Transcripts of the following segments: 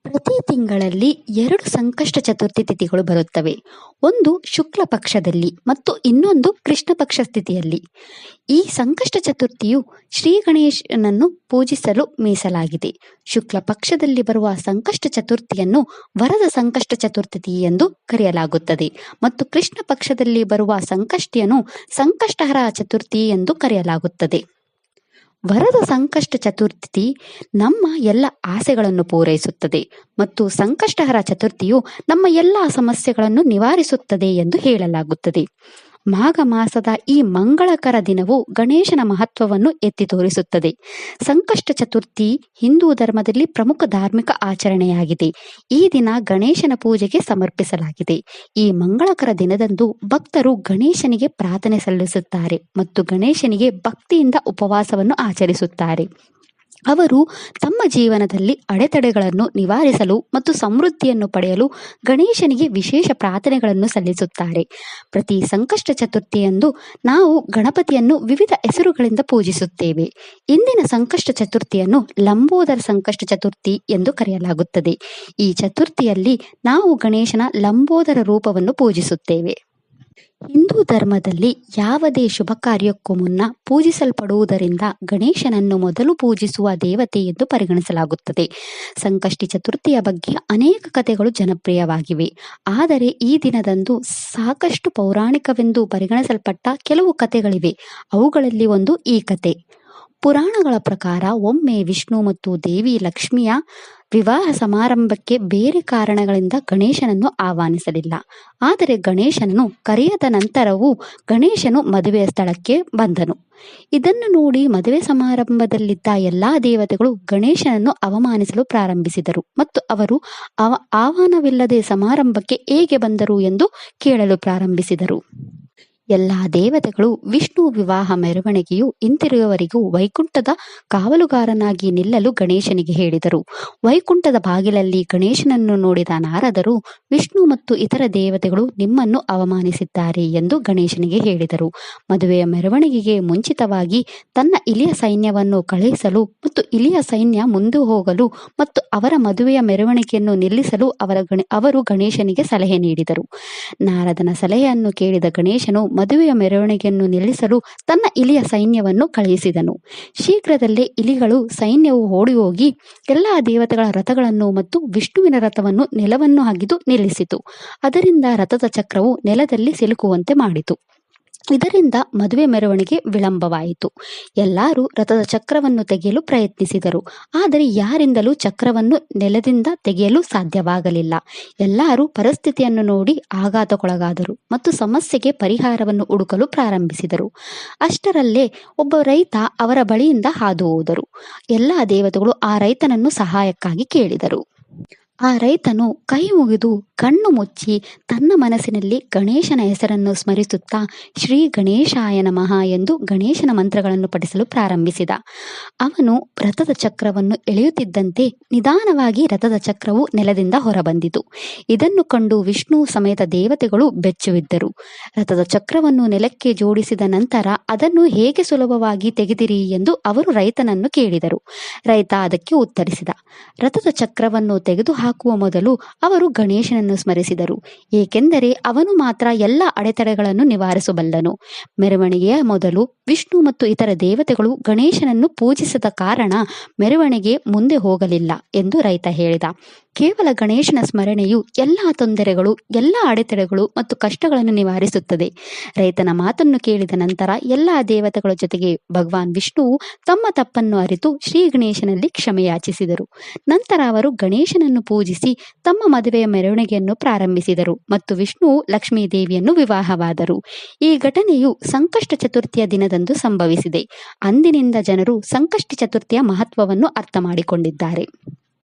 ಪ್ರತಿ ತಿಂಗಳಲ್ಲಿ 2 ಸಂಕಷ್ಟ ಚತುರ್ಥಿ ತಿಥಿಗಳು ಬರುತ್ತವೆ. ಒಂದು ಶುಕ್ಲ ಪಕ್ಷದಲ್ಲಿ ಮತ್ತು ಇನ್ನೊಂದು ಕೃಷ್ಣ ಪಕ್ಷ ತಿಥಿಯಲ್ಲಿ. ಈ ಸಂಕಷ್ಟ ಚತುರ್ಥಿಯು ಶ್ರೀ ಗಣೇಶನನ್ನು ಪೂಜಿಸಲು ಮೀಸಲಾಗಿದೆ. ಶುಕ್ಲ ಪಕ್ಷದಲ್ಲಿ ಬರುವ ಸಂಕಷ್ಟ ಚತುರ್ಥಿಯನ್ನು ವರದ ಸಂಕಷ್ಟ ಚತುರ್ಥಿ ಎಂದು ಕರೆಯಲಾಗುತ್ತದೆ ಮತ್ತು ಕೃಷ್ಣ ಪಕ್ಷದಲ್ಲಿ ಬರುವ ಸಂಕಷ್ಟಿಯನ್ನು ಸಂಕಷ್ಟಹರ ಚತುರ್ಥಿ ಎಂದು ಕರೆಯಲಾಗುತ್ತದೆ. ವರದ ಸಂಕಷ್ಟ ಚತುರ್ಥಿ ನಮ್ಮ ಎಲ್ಲ ಆಸೆಗಳನ್ನು ಪೂರೈಸುತ್ತದೆ ಮತ್ತು ಸಂಕಷ್ಟಹರ ಚತುರ್ಥಿಯು ನಮ್ಮ ಎಲ್ಲ ಸಮಸ್ಯೆಗಳನ್ನು ನಿವಾರಿಸುತ್ತದೆ ಎಂದು ಹೇಳಲಾಗುತ್ತದೆ. ಮಾಘ ಮಾಸದ ಈ ಮಂಗಳಕರ ದಿನವು ಗಣೇಶನ ಮಹತ್ವವನ್ನು ಎತ್ತಿ ತೋರಿಸುತ್ತದೆ. ಸಂಕಷ್ಟ ಚತುರ್ಥಿ ಹಿಂದೂ ಧರ್ಮದಲ್ಲಿ ಪ್ರಮುಖ ಧಾರ್ಮಿಕ ಆಚರಣೆಯಾಗಿದೆ. ಈ ದಿನ ಗಣೇಶನ ಪೂಜೆಗೆ ಸಮರ್ಪಿಸಲಾಗಿದೆ. ಈ ಮಂಗಳಕರ ದಿನದಂದು ಭಕ್ತರು ಗಣೇಶನಿಗೆ ಪ್ರಾರ್ಥನೆ ಸಲ್ಲಿಸುತ್ತಾರೆ ಮತ್ತು ಗಣೇಶನಿಗೆ ಭಕ್ತಿಯಿಂದ ಉಪವಾಸವನ್ನು ಆಚರಿಸುತ್ತಾರೆ. ಅವರು ತಮ್ಮ ಜೀವನದಲ್ಲಿ ಅಡೆತಡೆಗಳನ್ನು ನಿವಾರಿಸಲು ಮತ್ತು ಸಮೃದ್ಧಿಯನ್ನು ಪಡೆಯಲು ಗಣೇಶನಿಗೆ ವಿಶೇಷ ಪ್ರಾರ್ಥನೆಗಳನ್ನು ಸಲ್ಲಿಸುತ್ತಾರೆ. ಪ್ರತಿ ಸಂಕಷ್ಟ ಚತುರ್ಥಿಯಂದು ನಾವು ಗಣಪತಿಯನ್ನು ವಿವಿಧ ಹೆಸರುಗಳಿಂದ ಪೂಜಿಸುತ್ತೇವೆ. ಇಂದಿನ ಸಂಕಷ್ಟ ಚತುರ್ಥಿಯನ್ನು ಲಂಬೋದರ ಸಂಕಷ್ಟ ಚತುರ್ಥಿ ಎಂದು ಕರೆಯಲಾಗುತ್ತದೆ. ಈ ಚತುರ್ಥಿಯಲ್ಲಿ ನಾವು ಗಣೇಶನ ಲಂಬೋದರ ರೂಪವನ್ನು ಪೂಜಿಸುತ್ತೇವೆ. ಹಿಂದೂ ಧರ್ಮದಲ್ಲಿ ಯಾವುದೇ ಶುಭ ಕಾರ್ಯಕ್ಕೂ ಮುನ್ನ ಪೂಜಿಸಲ್ಪಡುವುದರಿಂದ ಗಣೇಶನನ್ನು ಮೊದಲು ಪೂಜಿಸುವ ದೇವತೆ ಎಂದು ಪರಿಗಣಿಸಲಾಗುತ್ತದೆ. ಸಂಕಷ್ಟಿ ಚತುರ್ಥಿಯ ಬಗ್ಗೆ ಅನೇಕ ಕಥೆಗಳು ಜನಪ್ರಿಯವಾಗಿವೆ. ಆದರೆ ಈ ದಿನದಂದು ಸಾಕಷ್ಟು ಪೌರಾಣಿಕವೆಂದು ಪರಿಗಣಿಸಲ್ಪಟ್ಟ ಕೆಲವು ಕಥೆಗಳಿವೆ. ಅವುಗಳಲ್ಲಿ ಒಂದು ಈ ಕಥೆ. ಪುರಾಣಗಳ ಪ್ರಕಾರ ಒಮ್ಮೆ ವಿಷ್ಣು ಮತ್ತು ದೇವಿ ಲಕ್ಷ್ಮಿಯ ವಿವಾಹ ಸಮಾರಂಭಕ್ಕೆ ಬೇರೆ ಕಾರಣಗಳಿಂದ ಗಣೇಶನನ್ನು ಆಹ್ವಾನಿಸಲಿಲ್ಲ. ಆದರೆ ಗಣೇಶನನ್ನು ಕರೆಯದ ನಂತರವೂ ಗಣೇಶನು ಮದುವೆಯ ಸ್ಥಳಕ್ಕೆ ಬಂದನು. ಇದನ್ನು ನೋಡಿ ಮದುವೆ ಸಮಾರಂಭದಲ್ಲಿದ್ದ ಎಲ್ಲಾ ದೇವತೆಗಳು ಗಣೇಶನನ್ನು ಅವಮಾನಿಸಲು ಪ್ರಾರಂಭಿಸಿದರು ಮತ್ತು ಅವರು ಆಹ್ವಾನವಿಲ್ಲದೆ ಸಮಾರಂಭಕ್ಕೆ ಹೇಗೆ ಬಂದರು ಎಂದು ಕೇಳಲು ಪ್ರಾರಂಭಿಸಿದರು. ಎಲ್ಲಾ ದೇವತೆಗಳು ವಿಷ್ಣು ವಿವಾಹ ಮೆರವಣಿಗೆಯು ಹಿಂತಿರುಗುವವರೆಗೂ ವೈಕುಂಠದ ಕಾವಲುಗಾರನಾಗಿ ನಿಲ್ಲಲು ಗಣೇಶನಿಗೆ ಹೇಳಿದರು. ವೈಕುಂಠದ ಬಾಗಿಲಲ್ಲಿ ಗಣೇಶನನ್ನು ನೋಡಿದ ನಾರದರು, ವಿಷ್ಣು ಮತ್ತು ಇತರ ದೇವತೆಗಳು ನಿಮ್ಮನ್ನು ಅವಮಾನಿಸಿದ್ದಾರೆ ಎಂದು ಗಣೇಶನಿಗೆ ಹೇಳಿದರು. ಮದುವೆಯ ಮೆರವಣಿಗೆಗೆ ಮುಂಚಿತವಾಗಿ ತನ್ನ ಇಲಿಯ ಸೈನ್ಯವನ್ನು ಕಳುಹಿಸಲು ಮತ್ತು ಇಲಿಯ ಸೈನ್ಯ ಮುಂದೆ ಹೋಗಲು ಮತ್ತು ಅವರ ಮದುವೆಯ ಮೆರವಣಿಗೆಯನ್ನು ನಿಲ್ಲಿಸಲು ಅವರು ಗಣೇಶನಿಗೆ ಸಲಹೆ ನೀಡಿದರು. ನಾರದನ ಸಲಹೆಯನ್ನು ಕೇಳಿದ ಗಣೇಶನು ಮದುವೆಯ ಮೆರವಣಿಗೆಯನ್ನು ನಿಲ್ಲಿಸಲು ತನ್ನ ಇಲಿಯ ಸೈನ್ಯವನ್ನು ಕಳುಹಿಸಿದನು. ಶೀಘ್ರದಲ್ಲೇ ಇಲಿಗಳು ಸೈನ್ಯವು ಓಡಿಹೋಗಿ ಎಲ್ಲಾ ದೇವತೆಗಳ ರಥಗಳನ್ನು ಮತ್ತು ವಿಷ್ಣುವಿನ ರಥವನ್ನು ನೆಲವನ್ನು ಅಗೆದು ನಿಲ್ಲಿಸಿತು. ಅದರಿಂದ ರಥದ ಚಕ್ರವು ನೆಲದಲ್ಲಿ ಸಿಲುಕುವಂತೆ ಮಾಡಿತು. ಇದರಿಂದ ಮದುವೆ ಮೆರವಣಿಗೆ ವಿಳಂಬವಾಯಿತು. ಎಲ್ಲರೂ ರಥದ ಚಕ್ರವನ್ನು ತೆಗೆಯಲು ಪ್ರಯತ್ನಿಸಿದರು, ಆದರೆ ಯಾರಿಂದಲೂ ಚಕ್ರವನ್ನು ನೆಲದಿಂದ ತೆಗೆಯಲು ಸಾಧ್ಯವಾಗಲಿಲ್ಲ. ಎಲ್ಲರೂ ಪರಿಸ್ಥಿತಿಯನ್ನು ನೋಡಿ ಆಘಾತಕ್ಕೊಳಗಾದರು ಮತ್ತು ಸಮಸ್ಯೆಗೆ ಪರಿಹಾರವನ್ನು ಹುಡುಕಲು ಪ್ರಾರಂಭಿಸಿದರು. ಅಷ್ಟರಲ್ಲೇ ಒಬ್ಬ ರೈತ ಅವರ ಬಳಿಯಿಂದ ಹಾದು ಹೋದರು. ಎಲ್ಲ ದೇವತೆಗಳು ಆ ರೈತನನ್ನು ಸಹಾಯಕ್ಕಾಗಿ ಕೇಳಿದರು. ಆ ರೈತನು ಕೈ ಮುಗಿದು ಕಣ್ಣು ಮುಚ್ಚಿ ತನ್ನ ಮನಸ್ಸಿನಲ್ಲಿ ಗಣೇಶನ ಹೆಸರನ್ನು ಸ್ಮರಿಸುತ್ತಾ ಶ್ರೀ ಗಣೇಶಾಯ ನಮಃ ಎಂದು ಗಣೇಶನ ಮಂತ್ರಗಳನ್ನು ಪಠಿಸಲು ಪ್ರಾರಂಭಿಸಿದ. ಅವನು ರಥದ ಚಕ್ರವನ್ನು ಎಳೆಯುತ್ತಿದ್ದಂತೆ ನಿಧಾನವಾಗಿ ರಥದ ಚಕ್ರವು ನೆಲದಿಂದ ಹೊರಬಂದಿತು. ಇದನ್ನು ಕಂಡು ವಿಷ್ಣು ಸಮೇತ ದೇವತೆಗಳು ಬೆಚ್ಚುಬಿದ್ದರು. ರಥದ ಚಕ್ರವನ್ನು ನೆಲಕ್ಕೆ ಜೋಡಿಸಿದ ನಂತರ ಅದನ್ನು ಹೇಗೆ ಸುಲಭವಾಗಿ ತೆಗೆದಿರಿ ಎಂದು ಅವರು ರೈತನನ್ನು ಕೇಳಿದರು. ರೈತ ಅದಕ್ಕೆ ಉತ್ತರಿಸಿದ, ರಥದ ಚಕ್ರವನ್ನು ತೆಗೆದುಹಾಕುವ ಮೊದಲು ಅವರು ಗಣೇಶನನ್ನು ಸ್ಮರಿಸಿದರು, ಏಕೆಂದರೆ ಅವನು ಮಾತ್ರ ಎಲ್ಲ ಅಡೆತಡೆಗಳನ್ನು ನಿವಾರಿಸಬಲ್ಲನು. ಮೆರವಣಿಗೆಯ ಮೊದಲು ವಿಷ್ಣು ಮತ್ತು ಇತರ ದೇವತೆಗಳು ಗಣೇಶನನ್ನು ಪೂಜಿಸದ ಕಾರಣ ಮೆರವಣಿಗೆ ಮುಂದೆ ಹೋಗಲಿಲ್ಲ ಎಂದು ರೈತ ಹೇಳಿದ. ಕೇವಲ ಗಣೇಶನ ಸ್ಮರಣೆಯು ಎಲ್ಲಾ ತೊಂದರೆಗಳು, ಎಲ್ಲಾ ಅಡೆತಡೆಗಳು ಮತ್ತು ಕಷ್ಟಗಳನ್ನು ನಿವಾರಿಸುತ್ತದೆ. ರೈತನ ಮಾತನ್ನು ಕೇಳಿದ ನಂತರ ಎಲ್ಲಾ ದೇವತೆಗಳ ಜೊತೆಗೆ ಭಗವಾನ್ ವಿಷ್ಣುವು ತಮ್ಮ ತಪ್ಪನ್ನು ಅರಿತು ಶ್ರೀ ಗಣೇಶನಲ್ಲಿ ಕ್ಷಮೆಯಾಚಿಸಿದರು. ನಂತರ ಅವರು ಗಣೇಶನನ್ನು ಪೂಜಿಸಿ ತಮ್ಮ ಮದುವೆಯ ಮೆರವಣಿಗೆಯನ್ನು ಪ್ರಾರಂಭಿಸಿದರು ಮತ್ತು ವಿಷ್ಣುವು ಲಕ್ಷ್ಮೀ ದೇವಿಯನ್ನು ವಿವಾಹವಾದರು. ಈ ಘಟನೆಯು ಸಂಕಷ್ಟ ಚತುರ್ಥಿಯ ದಿನದಂದು ಸಂಭವಿಸಿದೆ. ಅಂದಿನಿಂದ ಜನರು ಸಂಕಷ್ಟಿ ಚತುರ್ಥಿಯ ಮಹತ್ವವನ್ನು ಅರ್ಥ ಮಾಡಿಕೊಂಡಿದ್ದಾರೆ.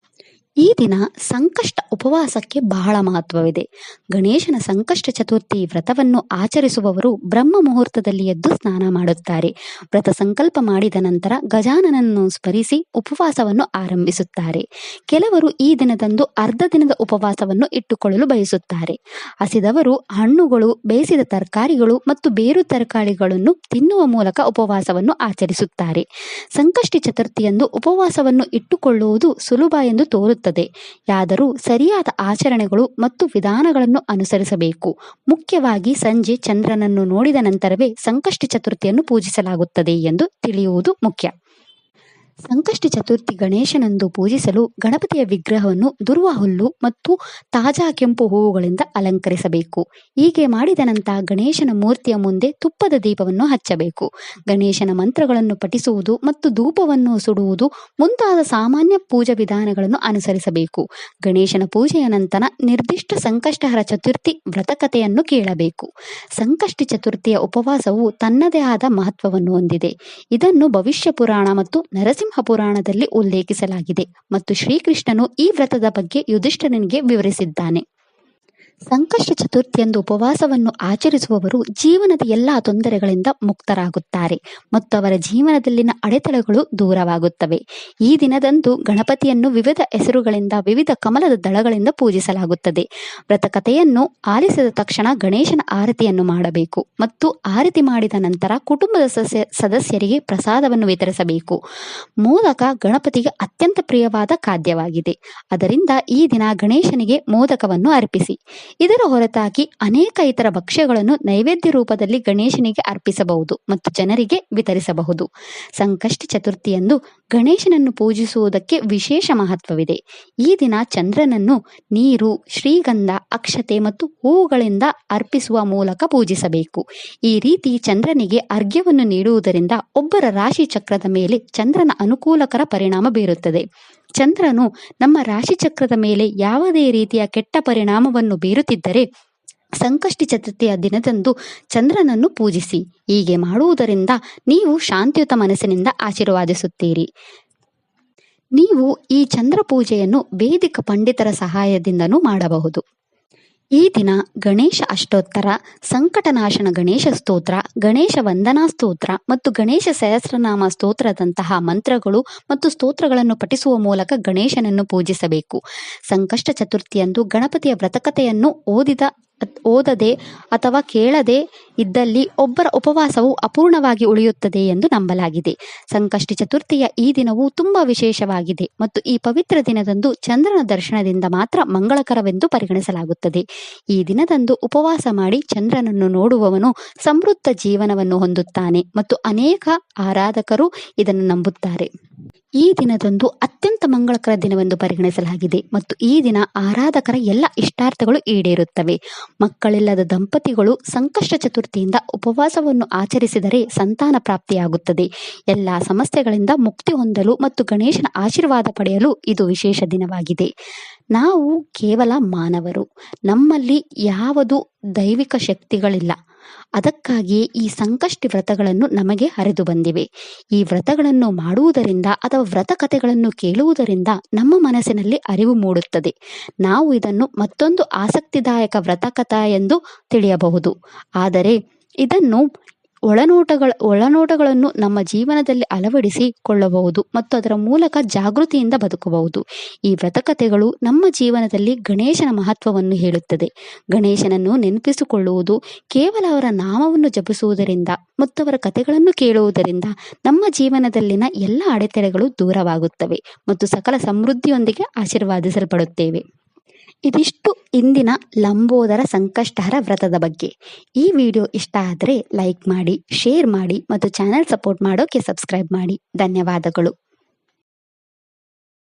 ಈ ದಿನ ಸಂಕಷ್ಟ ಉಪವಾಸಕ್ಕೆ ಬಹಳ ಮಹತ್ವವಿದೆ. ಗಣೇಶನ ಸಂಕಷ್ಟ ಚತುರ್ಥಿ ವ್ರತವನ್ನು ಆಚರಿಸುವವರು ಬ್ರಹ್ಮ ಮುಹೂರ್ತದಲ್ಲಿ ಎದ್ದು ಸ್ನಾನ ಮಾಡುತ್ತಾರೆ. ವ್ರತ ಸಂಕಲ್ಪ ಮಾಡಿದ ನಂತರ ಗಜಾನನನ್ನು ಸ್ಮರಿಸಿ ಉಪವಾಸವನ್ನು ಆರಂಭಿಸುತ್ತಾರೆ. ಕೆಲವರು ಈ ದಿನದಂದು ಅರ್ಧ ದಿನದ ಉಪವಾಸವನ್ನು ಇಟ್ಟುಕೊಳ್ಳಲು ಬಯಸುತ್ತಾರೆ. ಹಸಿದವರು ಹಣ್ಣುಗಳು, ಬೇಯಿಸಿದ ತರಕಾರಿಗಳು ಮತ್ತು ಬೇರು ತರಕಾರಿಗಳನ್ನು ತಿನ್ನುವ ಮೂಲಕ ಉಪವಾಸವನ್ನು ಆಚರಿಸುತ್ತಾರೆ. ಸಂಕಷ್ಟಿ ಚತುರ್ಥಿಯಂದು ಉಪವಾಸವನ್ನು ಇಟ್ಟುಕೊಳ್ಳುವುದು ಸುಲಭ ಎಂದು ತೋರುತ್ತದೆ. ಇರುತ್ತದೆ. ಯಾದರೂ ಸರಿಯಾದ ಆಚರಣೆಗಳು ಮತ್ತು ವಿಧಾನಗಳನ್ನು ಅನುಸರಿಸಬೇಕು. ಮುಖ್ಯವಾಗಿ ಸಂಜೆ ಚಂದ್ರನನ್ನು ನೋಡಿದ ನಂತರವೇ ಸಂಕಷ್ಟಿ ಚತುರ್ಥಿಯನ್ನು ಪೂಜಿಸಲಾಗುತ್ತದೆ ಎಂದು ತಿಳಿಯುವುದು ಮುಖ್ಯ. ಸಂಕಷ್ಟಿ ಚತುರ್ಥಿ ಗಣೇಶನಂದು ಪೂಜಿಸಲು ಗಣಪತಿಯ ವಿಗ್ರಹವನ್ನು ದುರ್ವಾ ಹುಲ್ಲು ಮತ್ತು ತಾಜಾ ಕೆಂಪು ಹೂವುಗಳಿಂದ ಅಲಂಕರಿಸಬೇಕು. ಹೀಗೆ ಮಾಡಿದ ನಂತರ ಗಣೇಶನ ಮೂರ್ತಿಯ ಮುಂದೆ ತುಪ್ಪದ ದೀಪವನ್ನು ಹಚ್ಚಬೇಕು. ಗಣೇಶನ ಮಂತ್ರಗಳನ್ನು ಪಠಿಸುವುದು ಮತ್ತು ಧೂಪವನ್ನು ಸುಡುವುದು ಮುಂತಾದ ಸಾಮಾನ್ಯ ಪೂಜಾ ವಿಧಾನಗಳನ್ನು ಅನುಸರಿಸಬೇಕು. ಗಣೇಶನ ಪೂಜೆಯ ನಂತರ ನಿರ್ದಿಷ್ಟ ಸಂಕಷ್ಟಹರ ಚತುರ್ಥಿ ವ್ರತಕಥೆಯನ್ನು ಕೇಳಬೇಕು. ಸಂಕಷ್ಟಿ ಚತುರ್ಥಿಯ ಉಪವಾಸವು ತನ್ನದೇ ಆದ ಮಹತ್ವವನ್ನು ಹೊಂದಿದೆ. ಇದನ್ನು ಭವಿಷ್ಯ ಪುರಾಣ ಮತ್ತು ನರಸಿಂಹ ಪುರಾಣದಲ್ಲಿ ಉಲ್ಲೇಖಿಸಲಾಗಿದೆ ಮತ್ತು ಶ್ರೀಕೃಷ್ಣನು ಈ ವ್ರತದ ಬಗ್ಗೆ ಯುಧಿಷ್ಠಿರನಿಗೆ ವಿವರಿಸಿದ್ದಾನೆ. ಸಂಕಷ್ಟ ಚತುರ್ಥಿಯಂದು ಉಪವಾಸವನ್ನು ಆಚರಿಸುವವರು ಜೀವನದ ಎಲ್ಲಾ ತೊಂದರೆಗಳಿಂದ ಮುಕ್ತರಾಗುತ್ತಾರೆ ಮತ್ತು ಅವರ ಜೀವನದಲ್ಲಿನ ಅಡೆತಡೆಗಳು ದೂರವಾಗುತ್ತವೆ. ಈ ದಿನದಂದು ಗಣಪತಿಯನ್ನು ವಿವಿಧ ಹೆಸರುಗಳಿಂದ ವಿವಿಧ ಕಮಲದ ದಳಗಳಿಂದ ಪೂಜಿಸಲಾಗುತ್ತದೆ. ವ್ರತಕಥೆಯನ್ನು ಆಲಿಸಿದ ತಕ್ಷಣ ಗಣೇಶನ ಆರತಿಯನ್ನು ಮಾಡಬೇಕು ಮತ್ತು ಆರತಿ ಮಾಡಿದ ನಂತರ ಕುಟುಂಬದ ಸದಸ್ಯರಿಗೆ ಪ್ರಸಾದವನ್ನು ವಿತರಿಸಬೇಕು. ಮೋದಕ ಗಣಪತಿಗೆ ಅತ್ಯಂತ ಪ್ರಿಯವಾದ ಖಾದ್ಯವಾಗಿದೆ. ಅದರಿಂದ ಈ ದಿನ ಗಣೇಶನಿಗೆ ಮೋದಕವನ್ನು ಅರ್ಪಿಸಿ. ಇದರ ಹೊರತಾಗಿ ಅನೇಕ ಇತರ ಭಕ್ಷ್ಯಗಳನ್ನು ನೈವೇದ್ಯ ರೂಪದಲ್ಲಿ ಗಣೇಶನಿಗೆ ಅರ್ಪಿಸಬಹುದು ಮತ್ತು ಜನರಿಗೆ ವಿತರಿಸಬಹುದು. ಸಂಕಷ್ಟಿ ಚತುರ್ಥಿಯಂದು ಗಣೇಶನನ್ನು ಪೂಜಿಸುವುದಕ್ಕೆ ವಿಶೇಷ ಮಹತ್ವವಿದೆ. ಈ ದಿನ ಚಂದ್ರನನ್ನು ನೀರು, ಶ್ರೀಗಂಧ, ಅಕ್ಷತೆ ಮತ್ತು ಹೂವುಗಳಿಂದ ಅರ್ಪಿಸುವ ಮೂಲಕ ಪೂಜಿಸಬೇಕು. ಈ ರೀತಿ ಚಂದ್ರನಿಗೆ ಅರ್ಘ್ಯವನ್ನು ನೀಡುವುದರಿಂದ ಒಬ್ಬರ ರಾಶಿ ಚಕ್ರದ ಮೇಲೆ ಚಂದ್ರನ ಅನುಕೂಲಕರ ಪರಿಣಾಮ ಬೀರುತ್ತದೆ. ಚಂದ್ರನು ನಮ್ಮ ರಾಶಿ ಚಕ್ರದ ಮೇಲೆ ಯಾವುದೇ ರೀತಿಯ ಕೆಟ್ಟ ಪರಿಣಾಮವನ್ನು ಬೀರುತ್ತಿದ್ದರೆ ಸಂಕಷ್ಟಿ ಚತುರ್ಥಿಯ ದಿನದಂದು ಚಂದ್ರನನ್ನು ಪೂಜಿಸಿ. ಹೀಗೆ ಮಾಡುವುದರಿಂದ ನೀವು ಶಾಂತಿಯುತ ಮನಸ್ಸಿನಿಂದ ಆಶೀರ್ವಾದಿಸುತ್ತೀರಿ. ನೀವು ಈ ಚಂದ್ರ ಪೂಜೆಯನ್ನು ವೇದಿಕ ಪಂಡಿತರ ಸಹಾಯದಿಂದನೂ ಮಾಡಬಹುದು. ಈ ದಿನ ಗಣೇಶ ಅಷ್ಟೋತ್ತರ, ಸಂಕಟನಾಶನ ಗಣೇಶ ಸ್ತೋತ್ರ, ಗಣೇಶ ವಂದನಾ ಸ್ತೋತ್ರ ಮತ್ತು ಗಣೇಶ ಸಹಸ್ರನಾಮ ಸ್ತೋತ್ರದಂತಹ ಮಂತ್ರಗಳು ಮತ್ತು ಸ್ತೋತ್ರಗಳನ್ನು ಪಠಿಸುವ ಮೂಲಕ ಗಣೇಶನನ್ನು ಪೂಜಿಸಬೇಕು. ಸಂಕಷ್ಟ ಚತುರ್ಥಿಯಂದು ಗಣಪತಿಯ ವ್ರತಕಥೆಯನ್ನು ಓದದೆ ಅಥವಾ ಕೇಳದೆ ಇದ್ದಲ್ಲಿ ಒಬ್ಬರ ಉಪವಾಸವು ಅಪೂರ್ಣವಾಗಿ ಉಳಿಯುತ್ತದೆ ಎಂದು ನಂಬಲಾಗಿದೆ. ಸಂಕಷ್ಟಿ ಚತುರ್ಥಿಯ ಈ ದಿನವು ತುಂಬಾ ವಿಶೇಷವಾಗಿದೆ ಮತ್ತು ಈ ಪವಿತ್ರ ದಿನದಂದು ಚಂದ್ರನ ದರ್ಶನದಿಂದ ಮಾತ್ರ ಮಂಗಳಕರವೆಂದು ಪರಿಗಣಿಸಲಾಗುತ್ತದೆ. ಈ ದಿನದಂದು ಉಪವಾಸ ಮಾಡಿ ಚಂದ್ರನನ್ನು ನೋಡುವವನು ಸಮೃದ್ಧ ಜೀವನವನ್ನು ಹೊಂದುತ್ತಾನೆ ಮತ್ತು ಅನೇಕ ಆರಾಧಕರು ಇದನ್ನು ನಂಬುತ್ತಾರೆ. ಈ ದಿನದಂದು ಅತ್ಯಂತ ಮಂಗಳಕರ ದಿನವೆಂದು ಪರಿಗಣಿಸಲಾಗಿದೆ ಮತ್ತು ಈ ದಿನ ಆರಾಧಕರ ಎಲ್ಲ ಇಷ್ಟಾರ್ಥಗಳು ಈಡೇರುತ್ತವೆ. ಮಕ್ಕಳಿಲ್ಲದ ದಂಪತಿಗಳು ಸಂಕಷ್ಟ ಚತುರ್ಥಿಯಿಂದ ಉಪವಾಸವನ್ನು ಆಚರಿಸಿದರೆ ಸಂತಾನ ಪ್ರಾಪ್ತಿಯಾಗುತ್ತದೆ. ಎಲ್ಲ ಸಮಸ್ಯೆಗಳಿಂದ ಮುಕ್ತಿ ಹೊಂದಲು ಮತ್ತು ಗಣೇಶನ ಆಶೀರ್ವಾದ ಪಡೆಯಲು ಇದು ವಿಶೇಷ ದಿನವಾಗಿದೆ. ನಾವು ಕೇವಲ ಮಾನವರು, ನಮ್ಮಲ್ಲಿ ಯಾವುದು ದೈವಿಕ ಶಕ್ತಿಗಳಿಲ್ಲ. ಅದಕ್ಕಾಗಿಯೇ ಈ ಸಂಕಷ್ಟಿ ವ್ರತಗಳನ್ನು ನಮಗೆ ಹರಿದು ಬಂದಿವೆ. ಈ ವ್ರತಗಳನ್ನು ಮಾಡುವುದರಿಂದ ಅಥವಾ ವ್ರತಕಥೆಗಳನ್ನು ಕೇಳುವುದರಿಂದ ನಮ್ಮ ಮನಸ್ಸಿನಲ್ಲಿ ಅರಿವು ಮೂಡುತ್ತದೆ. ನಾವು ಇದನ್ನು ಮತ್ತೊಂದು ಆಸಕ್ತಿದಾಯಕ ವ್ರತಕಥೆ ಎಂದು ತಿಳಿಯಬಹುದು. ಆದರೆ ಇದನ್ನು ಒಳನೋಟಗಳನ್ನು ನಮ್ಮ ಜೀವನದಲ್ಲಿ ಅಳವಡಿಸಿಕೊಳ್ಳಬಹುದು ಮತ್ತು ಅದರ ಮೂಲಕ ಜಾಗೃತಿಯಿಂದ ಬದುಕಬಹುದು. ಈ ವ್ರತಕಥೆಗಳು ನಮ್ಮ ಜೀವನದಲ್ಲಿ ಗಣೇಶನ ಮಹತ್ವವನ್ನು ಹೇಳುತ್ತದೆ. ಗಣೇಶನನ್ನು ನೆನಪಿಸಿಕೊಳ್ಳುವುದು, ಕೇವಲ ಅವರ ನಾಮವನ್ನು ಜಪಿಸುವುದರಿಂದ ಮತ್ತು ಅವರ ಕಥೆಗಳನ್ನು ಕೇಳುವುದರಿಂದ ನಮ್ಮ ಜೀವನದಲ್ಲಿನ ಎಲ್ಲ ಅಡೆತಡೆಗಳು ದೂರವಾಗುತ್ತವೆ ಮತ್ತು ಸಕಲ ಸಮೃದ್ಧಿಯೊಂದಿಗೆ ಆಶೀರ್ವಾದಿಸಲ್ಪಡುತ್ತೇವೆ. ಇದಿಷ್ಟು ಇಂದಿನ ಲಂಬೋದರ ಸಂಕಷ್ಟಹರ ವ್ರತದ ಬಗ್ಗೆ. ಈ ವಿಡಿಯೋ ಇಷ್ಟ ಆದರೆ ಲೈಕ್ ಮಾಡಿ, ಶೇರ್ ಮಾಡಿ ಮತ್ತು ಚಾನೆಲ್ ಸಪೋರ್ಟ್ ಮಾಡೋಕೆ ಸಬ್ಸ್ಕ್ರೈಬ್ ಮಾಡಿ. ಧನ್ಯವಾದಗಳು.